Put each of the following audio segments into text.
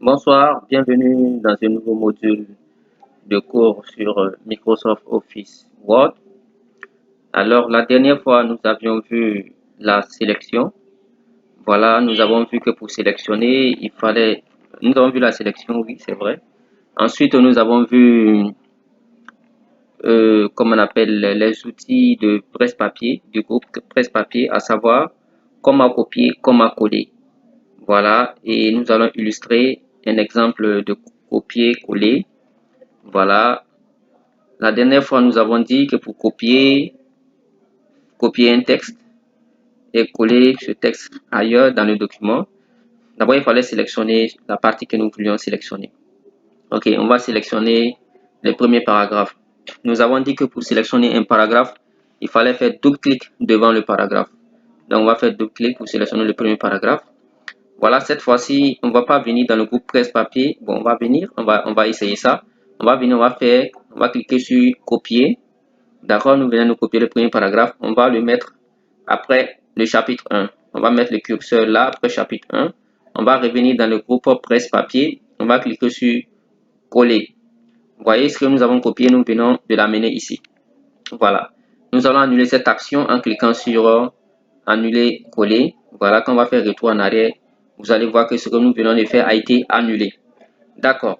Bonsoir, bienvenue dans ce nouveau module de cours sur Microsoft Office Word. Alors, la dernière fois, nous avions vu la sélection. Voilà, nous avons vu que pour sélectionner, nous avons vu la sélection, oui, c'est vrai. Ensuite, nous avons vu, comme on appelle, les outils de presse-papier, du groupe presse-papier, à savoir comment copier, comment coller. Voilà, et nous allons illustrer un exemple de copier-coller. Voilà. La dernière fois, nous avons dit que pour copier un texte et coller ce texte ailleurs dans le document, d'abord, il fallait sélectionner la partie que nous voulions sélectionner. Ok, on va sélectionner le premier paragraphe. Nous avons dit que pour sélectionner un paragraphe, il fallait faire double-clic devant le paragraphe. Donc, on va faire double-clic pour sélectionner le premier paragraphe. Voilà, cette fois-ci, on ne va pas venir dans le groupe presse-papier. Bon, on va venir, on va essayer ça. On va venir, on va cliquer sur copier. D'accord, nous venons de copier le premier paragraphe. On va le mettre après le chapitre 1. On va mettre le curseur là, après chapitre 1. On va revenir dans le groupe presse-papier. On va cliquer sur coller. Vous voyez ce que nous avons copié, nous venons de l'amener ici. Voilà. Nous allons annuler cette action en cliquant sur annuler, coller. Voilà, quand on va faire retour en arrière, vous allez voir que ce que nous venons de faire a été annulé. D'accord.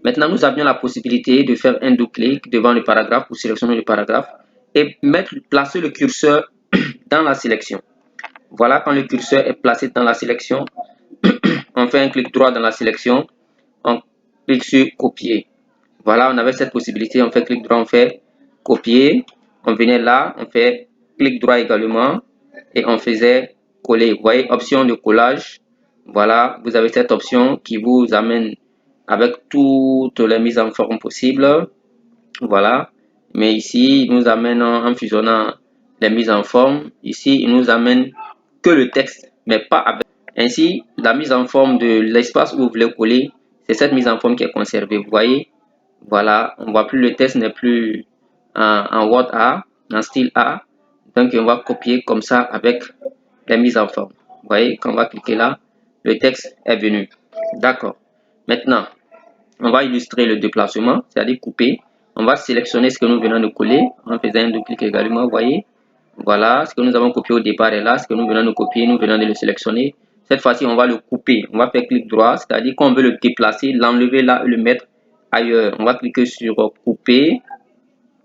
Maintenant, nous avions la possibilité de faire un double-clic devant le paragraphe pour sélectionner le paragraphe et placer le curseur dans la sélection. Voilà, quand le curseur est placé dans la sélection, on fait un clic droit dans la sélection, on clique sur copier. Voilà, on avait cette possibilité, on fait clic droit, on fait copier, on venait là, on fait clic droit également et on faisait coller. Vous voyez, option de collage. Voilà, vous avez cette option qui vous amène avec toutes les mises en forme possibles. Voilà, mais ici, il nous amène en fusionnant les mises en forme. Ici, il nous amène que le texte, mais pas avec. Ainsi, la mise en forme de l'espace où vous voulez coller, c'est cette mise en forme qui est conservée. Vous voyez, voilà, on voit plus le texte n'est plus en Word A, en style A. Donc, on va copier comme ça avec les mises en forme. Vous voyez, quand on va cliquer là, le texte est venu. D'accord. Maintenant, on va illustrer le déplacement, c'est-à-dire couper. On va sélectionner ce que nous venons de coller en faisant un double-clic également. Vous voyez, voilà, ce que nous avons copié au départ est là, ce que nous venons de copier, nous venons de le sélectionner. Cette fois-ci, on va le couper. On va faire clic droit, c'est-à-dire qu'on veut le déplacer, l'enlever là et le mettre ailleurs. On va cliquer sur couper.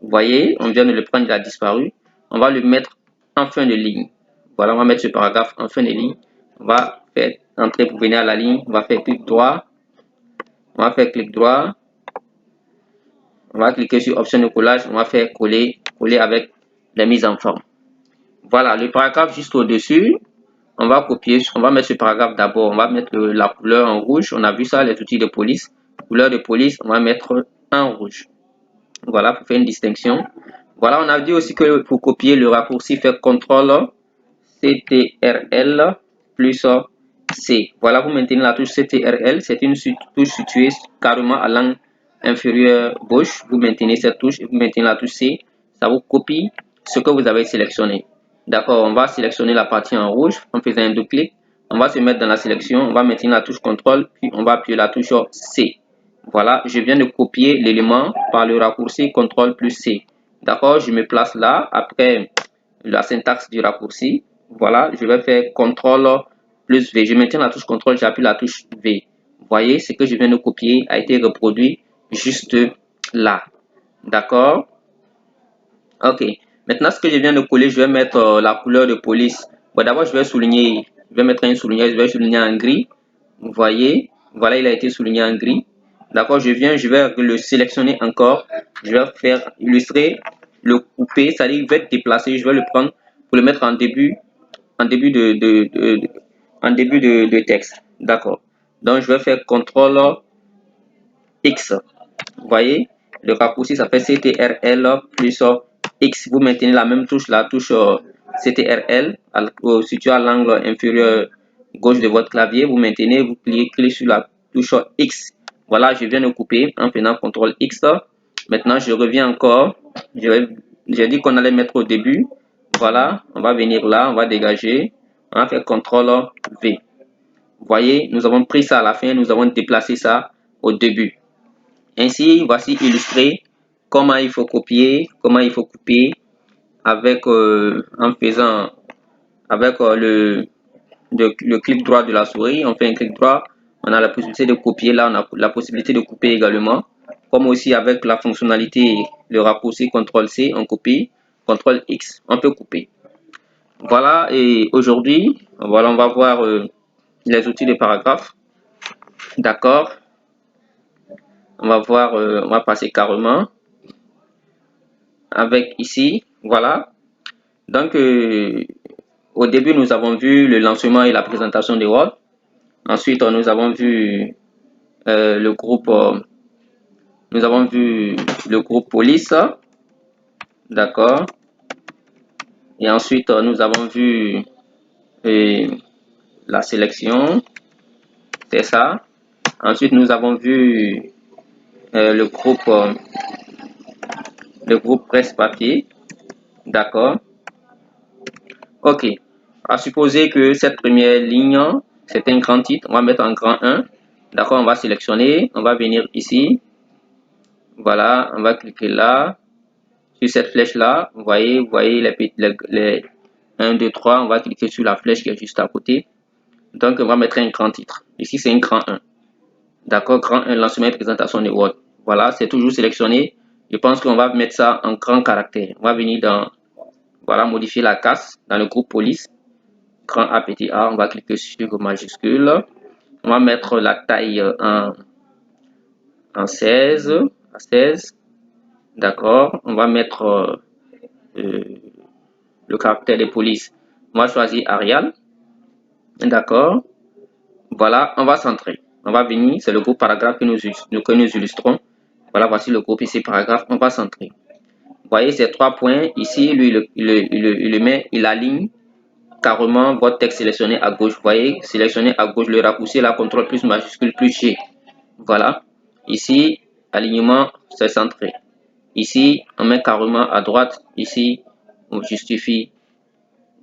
Vous voyez, on vient de le prendre, il a disparu. On va le mettre en fin de ligne. Voilà, on va mettre ce paragraphe en fin de ligne. On va faire entrer pour venir à la ligne. On va faire clic droit. On va faire clic droit. On va cliquer sur option de collage. On va faire coller, coller avec les mises en forme. Voilà, le paragraphe juste au-dessus. On va copier, on va mettre ce paragraphe d'abord. On va mettre la couleur en rouge. On a vu ça, les outils de police. Couleur de police, on va mettre en rouge. Voilà, pour faire une distinction. Voilà, on a dit aussi que pour copier le raccourci, faire CTRL, CTRL plus C. Voilà, vous maintenez la touche CTRL. C'est une touche située carrément à l'angle inférieur gauche. Vous maintenez cette touche et vous maintenez la touche C. Ça vous copie ce que vous avez sélectionné. D'accord, on va sélectionner la partie en rouge en faisant un double-clic. On va se mettre dans la sélection. On va maintenir la touche CTRL, puis on va appuyer la touche C. Voilà, je viens de copier l'élément par le raccourci CTRL plus C. D'accord, je me place là après la syntaxe du raccourci. Voilà, je vais faire CTRL plus V. Je maintiens la touche CTRL, j'appuie la touche V. Vous voyez, ce que je viens de copier a été reproduit juste là. D'accord? Ok. Maintenant, ce que je viens de coller, je vais mettre la couleur de police. Bon, d'abord, je vais mettre un souligné, je vais souligner en gris. Vous voyez, voilà, il a été souligné en gris. D'accord, je vais le sélectionner encore. Je vais faire illustrer, le couper, c'est-à-dire, je vais déplacer, je vais le prendre pour le mettre en début de texte. D'accord. Donc, je vais faire CTRL X. Vous voyez, le raccourci s'appelle CTRL plus X. Vous maintenez la même touche, la touche CTRL, située à l'angle inférieur gauche de votre clavier. Vous maintenez, vous cliquez sur la touche X. Voilà, je viens de couper en faisant CTRL X. Maintenant, je reviens encore. J'ai dit qu'on allait mettre au début. Voilà, on va venir là, on va dégager. On va faire CTRL V. Vous voyez, nous avons pris ça à la fin, nous avons déplacé ça au début. Ainsi, voici illustré comment il faut copier, comment il faut couper avec en faisant avec le clic droit de la souris. On fait un clic droit, on a la possibilité de copier. Là, on a la possibilité de couper également. Comme aussi avec la fonctionnalité, le raccourci CTRL-C, on copie, CTRL-X, on peut couper. Voilà, et aujourd'hui, voilà, on va voir les outils de paragraphe. D'accord. On va voir, on va passer carrément avec ici, voilà. Donc, au début, nous avons vu le lancement et la présentation de Word. Ensuite, nous avons vu le groupe, nous avons vu le groupe police, d'accord. Et ensuite, nous avons vu la sélection, c'est ça. Ensuite, nous avons vu le groupe presse-papier, d'accord. Ok, à supposer que cette première ligne, c'est un grand titre, on va mettre en grand 1, d'accord, on va sélectionner, on va venir ici, voilà, on va cliquer là, sur cette flèche là, vous voyez les 1, 2, 3, on va cliquer sur la flèche qui est juste à côté, donc on va mettre un grand titre, ici c'est un grand 1, d'accord, grand 1, lancement et présentation de Word, voilà, c'est toujours sélectionné, je pense qu'on va mettre ça en grand caractère, on va venir dans, voilà, modifier la casse dans le groupe police, grand A, petit a, on va cliquer sur majuscule. On va mettre la taille en 16, à 16. D'accord. On va mettre le caractère de police. On va choisir Arial. D'accord. Voilà, on va centrer. On va venir, c'est le groupe paragraphe que nous illustrons. Voilà, voici le groupe ici, paragraphe. On va centrer. Vous voyez ces 3 points. Ici, lui, il aligne carrément votre texte sélectionné à gauche. Vous voyez, sélectionné à gauche, le raccourci, la contrôle plus majuscule plus G. Voilà. Ici, alignement, c'est centré. Ici, on met carrément à droite. Ici, on justifie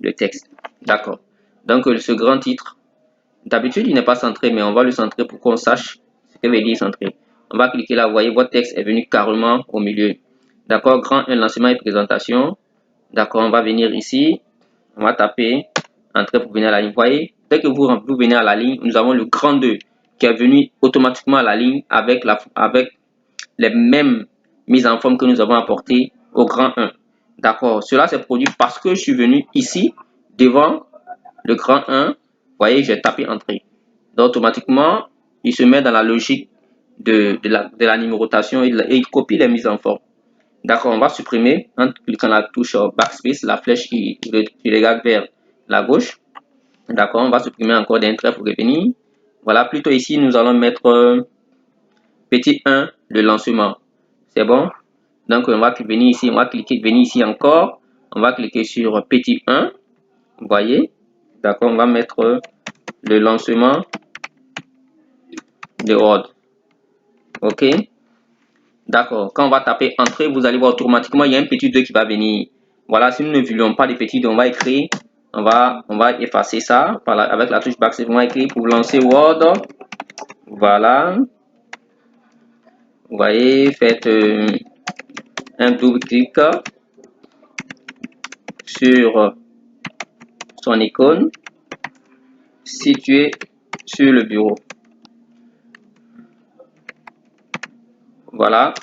le texte. D'accord. Donc, ce grand titre, d'habitude, il n'est pas centré, mais on va le centrer pour qu'on sache ce que veut dire centré. On va cliquer là. Vous voyez, votre texte est venu carrément au milieu. D'accord. Grand 1, lancement et présentation. D'accord. On va venir ici. On va taper entrer pour venir à la ligne. Vous voyez, dès que vous venez à la ligne, nous avons le grand 2 qui est venu automatiquement à la ligne avec les mêmes mises en forme que nous avons apportées au grand 1. D'accord, cela s'est produit parce que je suis venu ici devant le grand 1. Vous voyez, j'ai tapé entrée. Donc automatiquement, il se met dans la logique de la numérotation et il copie les mises en forme. D'accord, on va supprimer en cliquant la touche backspace, la flèche qui regarde vers la gauche. D'accord, on va supprimer encore d'un trait pour revenir. Voilà, plutôt ici, nous allons mettre petit 1, le lancement. C'est bon? Donc, on va venir ici, on va cliquer, venir ici encore. On va cliquer sur petit 1. Vous voyez? D'accord, on va mettre le lancement de Word. OK? D'accord, quand on va taper entrée, vous allez voir automatiquement, il y a un petit 2 qui va venir. Voilà, si nous ne voulions pas de petit 2, on va écrire, on va effacer ça avec la touche backspace. On va écrire pour lancer Word. Voilà. Vous voyez, faites un double clic sur son icône située sur le bureau. Voilà.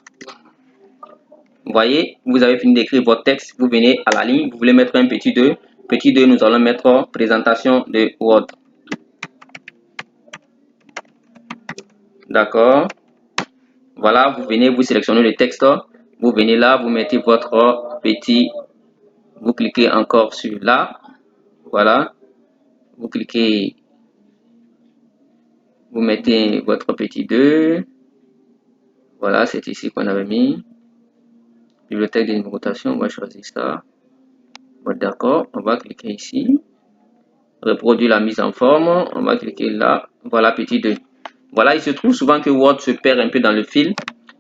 Vous voyez, vous avez fini d'écrire votre texte, vous venez à la ligne, vous voulez mettre un petit 2. Petit 2, nous allons mettre présentation de Word. D'accord. Voilà, vous venez, vous sélectionnez le texte, vous venez là, vous mettez votre petit, vous cliquez encore sur là, voilà, vous cliquez, vous mettez votre petit 2, voilà, c'est ici qu'on avait mis, bibliothèque de numérotation, on va choisir ça, bon, d'accord, on va cliquer ici, reproduire la mise en forme, on va cliquer là, voilà, petit 2. Voilà, il se trouve souvent que Word se perd un peu dans le fil.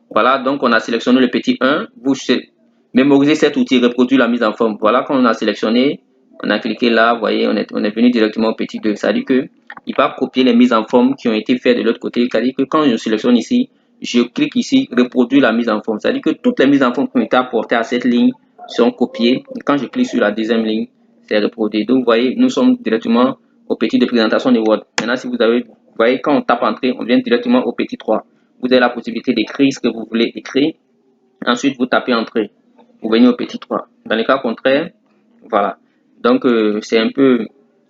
Voilà, donc on a sélectionné le petit 1. Vous mémorisez cet outil, reproduire la mise en forme. Voilà, quand on a sélectionné, On a cliqué là, vous voyez, on est venu directement au petit 2. Ça veut dire que il va copier les mises en forme qui ont été faites de l'autre côté. C'est-à-dire que quand je sélectionne ici, je clique ici, reproduire la mise en forme. C'est-à-dire que toutes les mises en forme qui ont été apportées à cette ligne sont copiées. Et quand je clique sur la deuxième ligne, c'est reproduit. Donc, vous voyez, nous sommes directement au petit de présentation de Word. Maintenant, si vous avez, vous voyez, quand on tape Entrée, on vient directement au petit 3. Vous avez la possibilité d'écrire ce que vous voulez écrire. Ensuite, vous tapez Entrée. Vous venez au petit 3. Dans le cas contraire, voilà. Donc, c'est un peu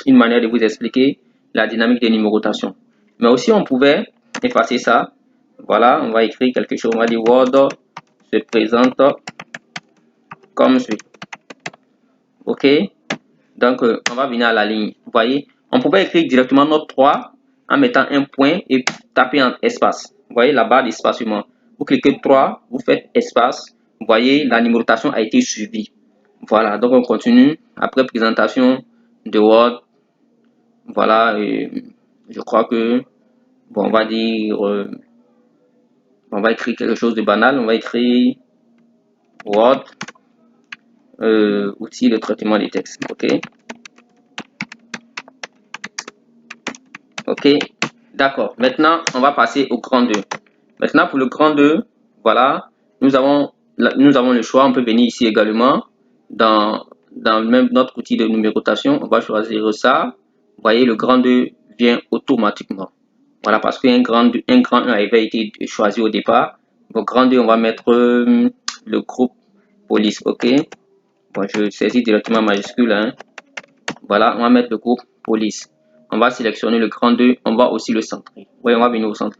une manière de vous expliquer la dynamique de numérotation. Mais aussi, on pouvait effacer ça. Voilà, on va écrire quelque chose. On va dire Word se présente comme suit. OK? Donc, on va venir à la ligne. Vous voyez, on pouvait écrire directement notre 3 en mettant un point et taper en espace. Vous voyez la barre d'espacement. Vous cliquez 3, vous faites espace. Vous voyez, la numérotation a été suivie. Voilà, donc on continue. Après présentation de Word, voilà, je crois que, bon, on va dire, on va écrire quelque chose de banal. On va écrire Word, outil de traitement des textes. OK? OK? D'accord. Maintenant, on va passer au grand 2. Maintenant, pour le grand 2, voilà, nous avons le choix. On peut venir ici également dans même notre outil de numérotation. On va choisir ça. Vous voyez, le grand 2 vient automatiquement. Voilà, parce qu'un grand 1 avait été choisi au départ. Au grand 2, on va mettre le groupe police. OK? Bon, je saisis directement majuscule. Hein. Voilà, on va mettre le groupe police. On va sélectionner le grand 2. On va aussi le centrer. Oui, on va venir au centre.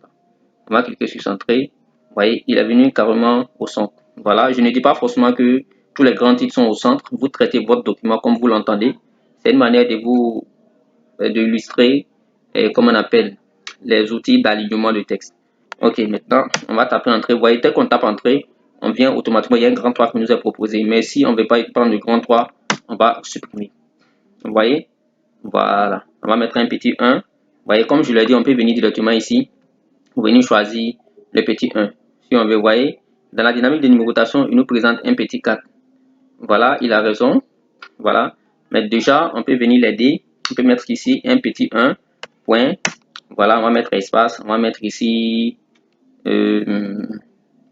On va cliquer sur centrer. Vous voyez, il est venu carrément au centre. Voilà, je ne dis pas forcément que tous les grands titres sont au centre. Vous traitez votre document comme vous l'entendez. C'est une manière de vous illustrer, comme on appelle, les outils d'alignement de texte. Ok, maintenant, on va taper entrée. Vous voyez, dès qu'on tape entrée, on vient automatiquement, il y a un grand 3 qui nous est proposé. Mais si on ne veut pas prendre le grand 3, on va supprimer. Vous voyez? Voilà. On va mettre un petit 1. Vous voyez, comme je l'ai dit, on peut venir directement ici. Vous venez choisir le petit 1. Si on veut, vous voyez, dans la dynamique de numérotation, il nous présente un petit 4. Voilà, il a raison. Voilà. Mais déjà, on peut venir l'aider. On peut mettre ici un petit 1. Point. Voilà, on va mettre espace. On va mettre ici. On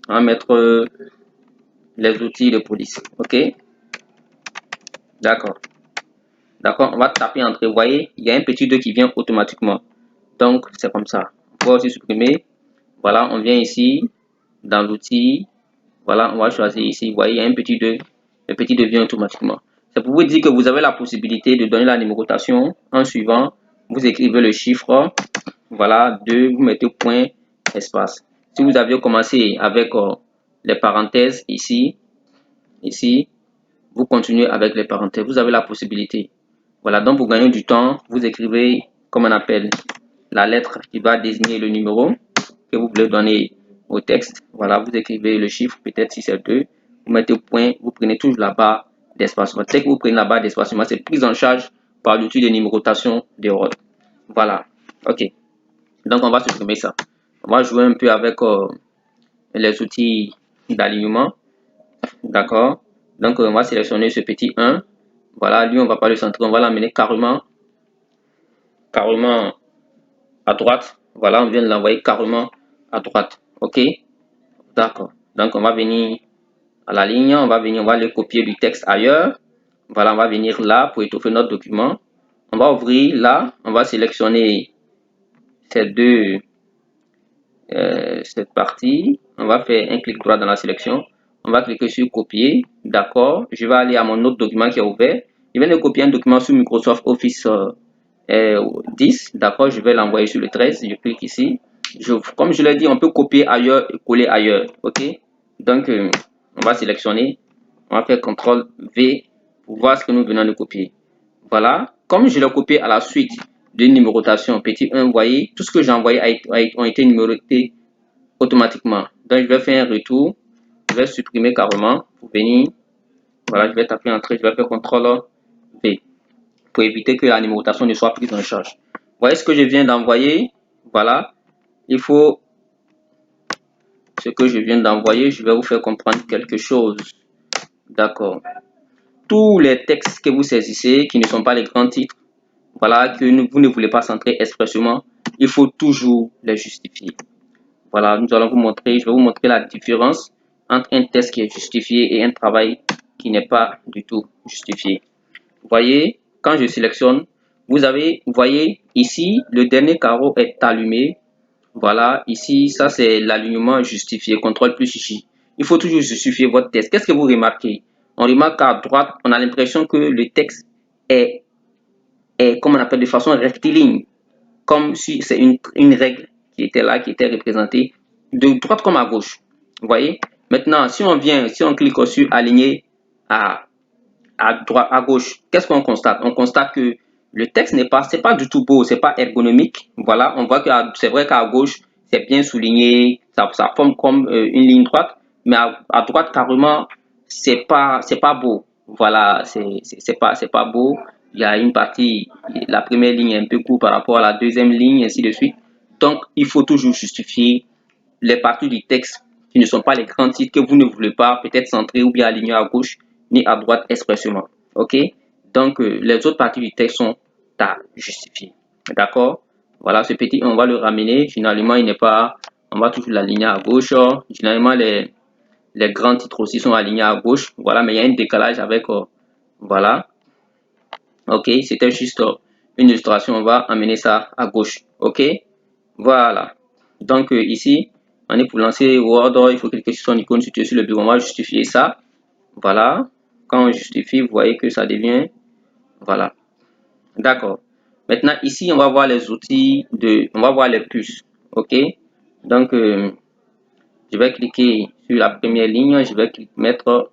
va mettre les outils de police. OK? D'accord. D'accord, on va taper entrée. Vous voyez, il y a un petit 2 qui vient automatiquement. Donc, c'est comme ça. On peut aussi supprimer. Voilà, on vient ici, dans l'outil. Voilà, on va choisir ici. Vous voyez, il y a un petit 2. Le petit 2 vient automatiquement. C'est pour vous dire que vous avez la possibilité de donner la numérotation en suivant. Vous écrivez le chiffre. Voilà, 2, vous mettez point, espace. Si vous aviez commencé avec les parenthèses ici, vous continuez avec les parenthèses. Vous avez la possibilité. Voilà, donc pour gagner du temps, vous écrivez, comme on appelle, la lettre qui va désigner le numéro que vous voulez donner au texte. Voilà, vous écrivez le chiffre, peut-être si c'est 2, vous mettez au point, vous prenez toujours la barre d'espacement. Dès que vous prenez la barre d'espacement, c'est prise en charge par l'outil de numérotation de Word. Voilà, ok. Donc on va supprimer ça. On va jouer un peu avec les outils d'alignement. D'accord. Donc on va sélectionner ce petit 1. Voilà, lui on va pas le centrer, on va l'amener carrément à droite. Voilà, on vient de l'envoyer carrément à droite. OK? D'accord. Donc, on va venir à la ligne. On va le copier du texte ailleurs. Voilà, on va venir là pour étoffer notre document. On va ouvrir là. On va sélectionner cette partie. On va faire un clic droit dans la sélection. On va cliquer sur copier. D'accord. Je vais aller à mon autre document qui est ouvert. Je viens de copier un document sur Microsoft Office 10. D'accord. Je vais l'envoyer sur le 13. Je clique ici. Comme je l'ai dit, on peut copier ailleurs et coller ailleurs. OK. Donc, on va sélectionner. On va faire CTRL V pour voir ce que nous venons de copier. Voilà. Comme je l'ai copié à la suite d'une numérotation petit 1, vous voyez, tout ce que j'ai envoyé ont été numérotés automatiquement. Donc, je vais faire un retour. Je vais supprimer carrément pour venir. Voilà, je vais taper entrée. Je vais faire CTRL V pour éviter que la numérotation ne soit prise en charge. Vous voyez ce que je viens d'envoyer. Voilà. Il faut ce que je viens d'envoyer. Je vais vous faire comprendre quelque chose. D'accord. tous les textes que vous saisissez, qui ne sont pas les grands titres, voilà, que vous ne voulez pas centrer expressément, il faut toujours les justifier. Voilà, nous allons vous montrer, je vais vous montrer la différence entre un texte qui est justifié et un travail qui n'est pas du tout justifié. Vous voyez, quand je sélectionne, vous voyez ici, le dernier carreau est allumé. Voilà, ici, ça c'est l'alignement justifié, contrôle plus J. Il faut toujours justifier votre texte. Qu'est-ce que vous remarquez? On remarque qu'à droite, on a l'impression que le texte est, comme on appelle, de façon rectiligne, comme si c'est une règle qui était là, qui était représentée de droite comme à gauche. Vous voyez? Maintenant, si on clique sur aligner à droite, à gauche, qu'est-ce qu'on constate? On constate que le texte c'est pas du tout beau, c'est pas ergonomique. Voilà, on voit que c'est vrai qu'à gauche, c'est bien souligné, ça forme comme une ligne droite, mais à droite, carrément, c'est pas beau. Voilà, c'est pas beau. Il y a une partie, la première ligne est un peu courte par rapport à la deuxième ligne, ainsi de suite. Donc, il faut toujours justifier les parties du texte qui ne sont pas les grands titres que vous ne voulez pas peut-être centrer ou bien aligner à gauche ni à droite expressément. Ok? Donc, les autres parties du texte sont à justifier. D'accord? Voilà, ce petit, on va le ramener. Finalement, il n'est pas, on va toujours l'aligner à gauche. Généralement, les grands titres aussi sont alignés à gauche. Voilà, mais il y a un décalage avec, voilà. Ok, c'était juste une illustration. On va amener ça à gauche. Ok? Voilà. Donc, ici, on est pour lancer Word. Il faut cliquer sur son icône située sur le bureau. On va justifier ça. Voilà. Quand on justifie, vous voyez que ça devient, voilà. D'accord. Maintenant, ici, on va voir les outils on va voir les puces. OK? Donc, je vais cliquer sur la première ligne. Je vais mettre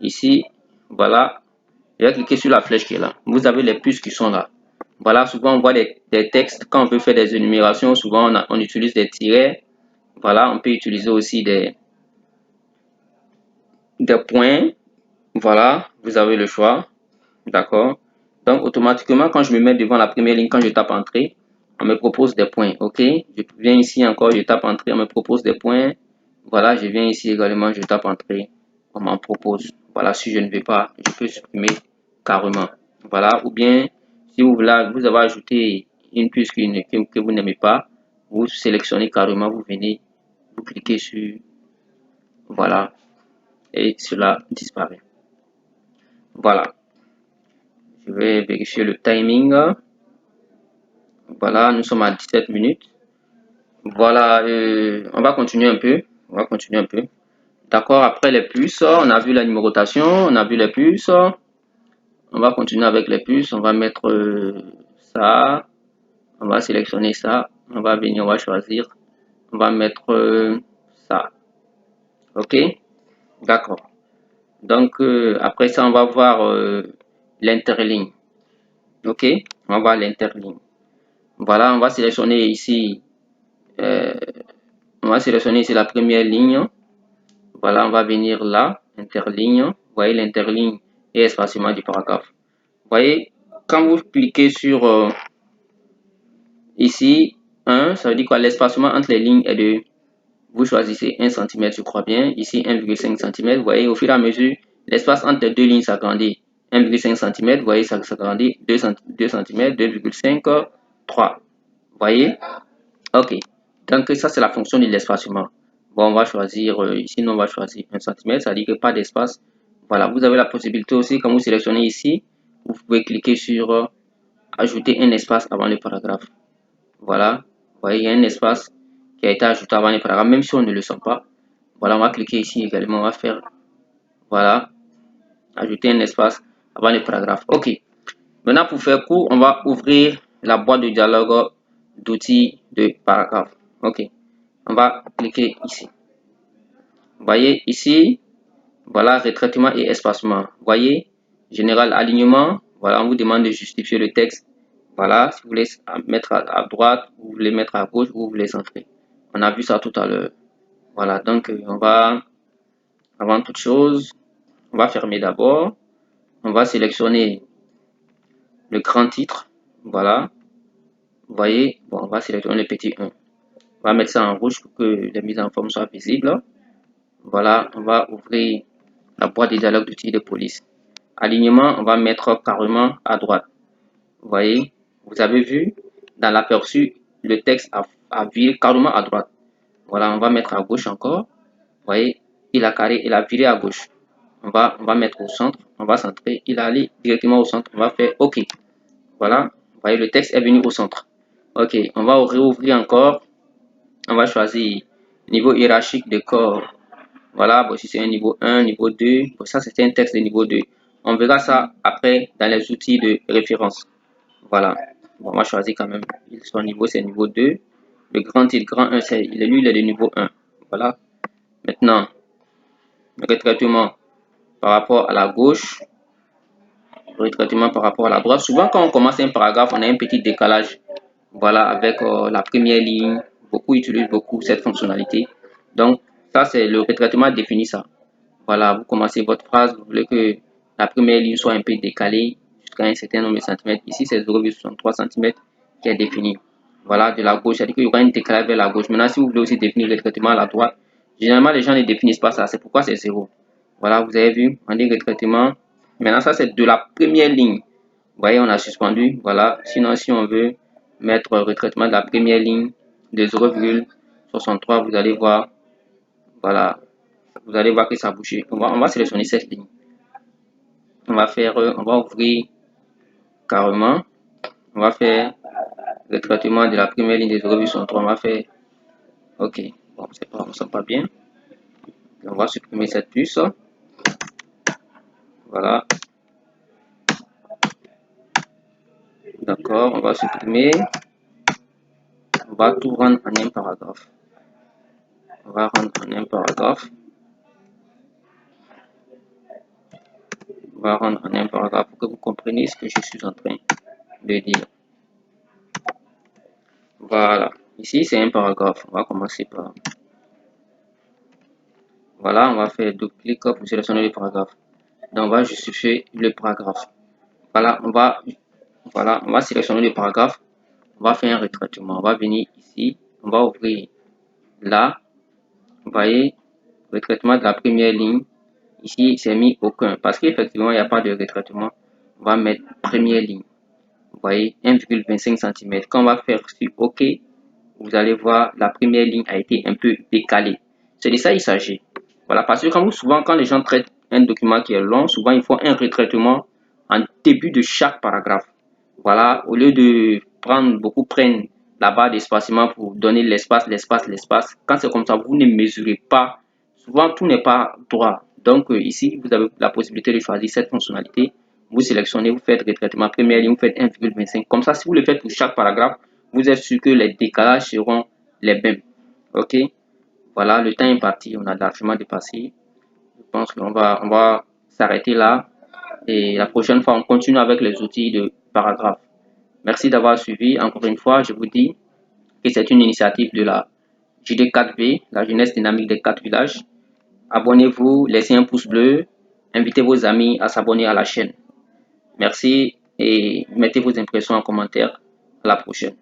ici, voilà. Je vais cliquer sur la flèche qui est là. Vous avez les puces qui sont là. Voilà, souvent, on voit des textes. Quand on veut faire des énumérations, souvent, on utilise des tirets. Voilà, on peut utiliser aussi des points. Voilà, vous avez le choix. D'accord? Donc, automatiquement, quand je me mets devant la première ligne, quand je tape Entrée, on me propose des points. OK? Je viens ici encore, je tape Entrée, on me propose des points. Voilà, je viens ici également, je tape Entrée, on m'en propose. Voilà, si je ne veux pas, je peux supprimer carrément. Voilà, ou bien, si vous voulez, vous avez ajouté une puce que vous n'aimez pas, vous sélectionnez carrément, vous venez, vous cliquez sur, voilà, et cela disparaît. Voilà. Je vais vérifier le timing. Voilà, nous sommes à 17 minutes. Voilà, on va continuer un peu. On va continuer un peu. D'accord, après les puces, on a vu la numérotation, on a vu les puces. On va continuer avec les puces. On va mettre ça. On va sélectionner ça. On va venir, on va choisir. On va mettre ça. OK? D'accord. Donc, après ça, on va voir l'interligne. OK? On va voir l'interligne. Voilà, on va sélectionner ici. On va sélectionner ici la première ligne. Voilà, on va venir là, interligne. Vous voyez l'interligne et espacement du paragraphe. Vous voyez, quand vous cliquez sur ici, 1, ça veut dire quoi? L'espacement entre les lignes est de, vous choisissez 1 cm, je crois bien. Ici, 1,5 cm. Vous voyez, au fur et à mesure, l'espace entre les deux lignes s'agrandit. 1,5 cm, vous voyez, ça s'agrandit. 2 cm, 2,5, 3. Vous voyez? OK. Donc, ça, c'est la fonction de l'espacement. Bon, on va choisir, ici, nous, on va choisir 1 cm, ça dit que pas d'espace. Voilà, vous avez la possibilité aussi, quand vous sélectionnez ici, vous pouvez cliquer sur ajouter un espace avant le paragraphe. Voilà, vous voyez, il y a un espace qui a été ajouté avant le paragraphe, même si on ne le sent pas. Voilà, on va cliquer ici également, on va faire, voilà, ajouter un espace avant le paragraphe. OK. Maintenant, pour faire court, on va ouvrir la boîte de dialogue d'outils de paragraphe. OK. On va cliquer ici. Vous voyez ici, voilà, retraitement et espacement. Vous voyez, général alignement. Voilà, on vous demande de justifier le texte. Voilà, si vous voulez mettre à droite, vous voulez mettre à gauche, ou vous voulez centrer. On a vu ça tout à l'heure. Voilà, donc on va, avant toute chose, on va fermer d'abord. On va sélectionner le grand titre. Voilà. Vous voyez, bon, on va sélectionner le petit 1. On va mettre ça en rouge pour que les mises en forme soient visibles. Voilà, on va ouvrir la boîte de dialogue d'outils de police. Alignement, on va mettre carrément à droite. Vous voyez, vous avez vu, dans l'aperçu, le texte a viré carrément à droite. Voilà, on va mettre à gauche encore. Vous voyez, il a viré à gauche. On va mettre au centre, on va centrer, il est allé directement au centre, on va faire OK. Voilà, vous voyez, le texte est venu au centre. OK, on va réouvrir encore. On va choisir niveau hiérarchique de corps. Voilà, bon, si c'est un niveau 1, niveau 2, bon, ça c'était un texte de niveau 2. On verra ça après dans les outils de référence. Voilà, bon, on va choisir quand même. Son niveau c'est niveau 2. Le grand titre, grand 1, lui, il est de niveau 1. Voilà. Maintenant, le retraitement par rapport à la gauche, le retraitement par rapport à la droite. Souvent, quand on commence un paragraphe, on a un petit décalage. Voilà, avec la première ligne. Beaucoup utilisent beaucoup cette fonctionnalité. Donc, ça, c'est le retraitement définit ça. Voilà, vous commencez votre phrase, vous voulez que la première ligne soit un peu décalée jusqu'à un certain nombre de centimètres. Ici, c'est 0,63 cm qui est défini. Voilà, de la gauche, c'est-à-dire qu'il y aura une décalage vers la gauche. Maintenant, si vous voulez aussi définir le retraitement à la droite, généralement, les gens ne définissent pas ça. C'est pourquoi c'est 0. Voilà, vous avez vu, on dit retraitement. Maintenant, ça, c'est de la première ligne. Vous voyez, on a suspendu. Voilà, sinon, si on veut mettre retraitement de la première ligne de 0,63, vous allez voir. Voilà, vous allez voir que ça a bougé. On va sélectionner cette ligne. On va ouvrir carrément. On va faire le traitement de la première ligne de 0,63. On va faire OK. Bon, c'est pas, on sent pas bien. On va supprimer cette puce. Voilà. D'accord, on va supprimer. On va tout rendre en un paragraphe. On va rendre en un paragraphe. On va rendre en un paragraphe pour que vous compreniez ce que je suis en train de dire. Voilà. Ici, c'est un paragraphe. On va commencer par... Voilà, on va faire double clic pour sélectionner le paragraphe. Donc, on va justifier le paragraphe. Voilà, on va sélectionner le paragraphe. On va faire un retraitement. On va venir ici. On va ouvrir là. Vous voyez, retraitement de la première ligne. Ici, c'est mis aucun. Parce qu'effectivement, il n'y a pas de retraitement. On va mettre première ligne. Vous voyez, 1,25 cm. Quand on va faire sur OK, vous allez voir la première ligne a été un peu décalée. C'est de ça il s'agit. Voilà, parce que souvent, quand les gens traitent un document qui est long, souvent, il faut un retraitement en début de chaque paragraphe. Voilà, au lieu de prennent la barre d'espacement pour donner l'espace. Quand c'est comme ça, vous ne mesurez pas. Souvent, tout n'est pas droit. Donc, ici, vous avez la possibilité de choisir cette fonctionnalité. Vous sélectionnez, vous faites retraitement première ligne, vous faites 1,25. Comme ça, si vous le faites pour chaque paragraphe, vous êtes sûr que les décalages seront les mêmes. OK? Voilà, le temps est parti, on a largement dépassé. Je pense qu'on va s'arrêter là. Et la prochaine fois, on continue avec les outils de paragraphe. Merci d'avoir suivi. Encore une fois, je vous dis que c'est une initiative de la JD4V, la jeunesse dynamique des 4 villages. Abonnez-vous, laissez un pouce bleu, invitez vos amis à s'abonner à la chaîne. Merci et mettez vos impressions en commentaire. À la prochaine.